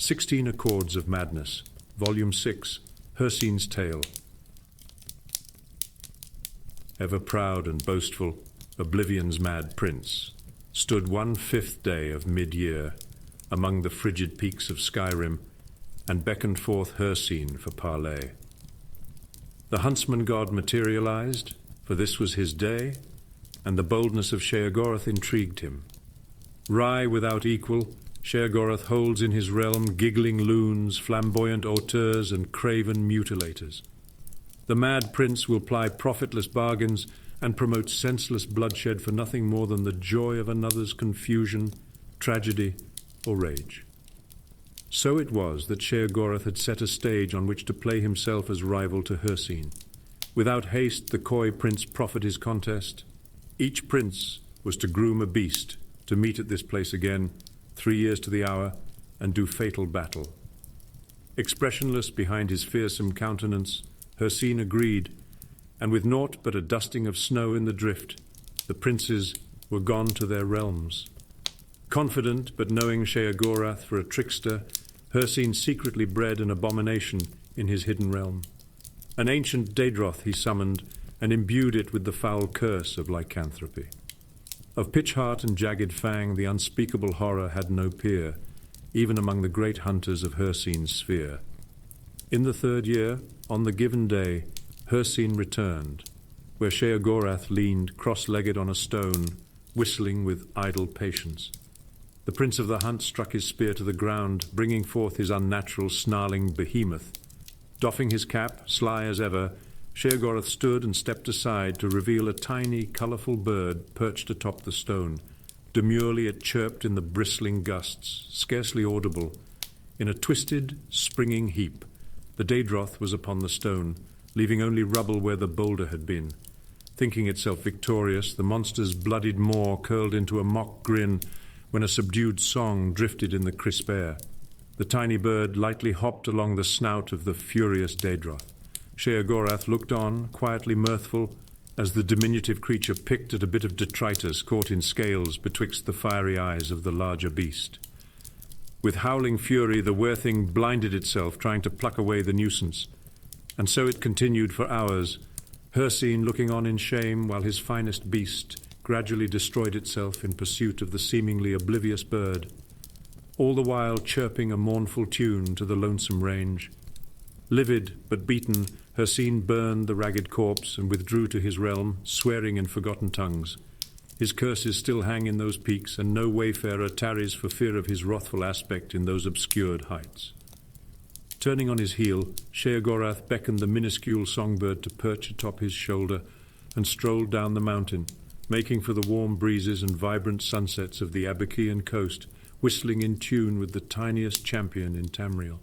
16 Accords of Madness, Volume 6, Hircine's Tale. Ever proud and boastful, Oblivion's mad prince stood 1/5 day of mid-year among the frigid peaks of Skyrim and beckoned forth Hircine for parley. The huntsman god materialized, for this was his day, and the boldness of Sheogorath intrigued him. Wry without equal, Sheogorath holds in his realm giggling loons, flamboyant auteurs, and craven mutilators. The mad prince will ply profitless bargains and promote senseless bloodshed for nothing more than the joy of another's confusion, tragedy, or rage. So it was that Sheogorath had set a stage on which to play himself as rival to Hircine. Without haste the coy prince proffered his contest. Each prince was to groom a beast to meet at this place again, 3 years to the hour, and do fatal battle. Expressionless behind his fearsome countenance, Hircine agreed, and with naught but a dusting of snow in the drift, the princes were gone to their realms. Confident, but knowing Sheogorath for a trickster, Hircine secretly bred an abomination in his hidden realm. An ancient Daedroth he summoned, and imbued it with the foul curse of lycanthropy. Of pitch heart and jagged fang, the unspeakable horror had no peer, even among the great hunters of Hircine's sphere. In the 3rd year, on the given day, Hircine returned, where Sheogorath leaned cross-legged on a stone, whistling with idle patience. The prince of the hunt struck his spear to the ground, bringing forth his unnatural, snarling behemoth. Doffing his cap, sly as ever, Sheogorath stood and stepped aside to reveal a tiny, colourful bird perched atop the stone. Demurely it chirped in the bristling gusts, scarcely audible. In a twisted, springing heap, the Daedroth was upon the stone, leaving only rubble where the boulder had been. Thinking itself victorious, the monster's bloodied maw curled into a mock grin when a subdued song drifted in the crisp air. The tiny bird lightly hopped along the snout of the furious Daedroth. Sheogorath looked on, quietly mirthful, as the diminutive creature picked at a bit of detritus caught in scales betwixt the fiery eyes of the larger beast. With howling fury, the were-thing blinded itself, trying to pluck away the nuisance. And so it continued for hours, Hircine looking on in shame while his finest beast gradually destroyed itself in pursuit of the seemingly oblivious bird, all the while chirping a mournful tune to the lonesome range. Livid but beaten, Hircine burned the ragged corpse and withdrew to his realm, swearing in forgotten tongues. His curses still hang in those peaks, and no wayfarer tarries for fear of his wrathful aspect in those obscured heights. Turning on his heel, Sheogorath beckoned the minuscule songbird to perch atop his shoulder and strolled down the mountain, making for the warm breezes and vibrant sunsets of the Abacean coast, whistling in tune with the tiniest champion in Tamriel.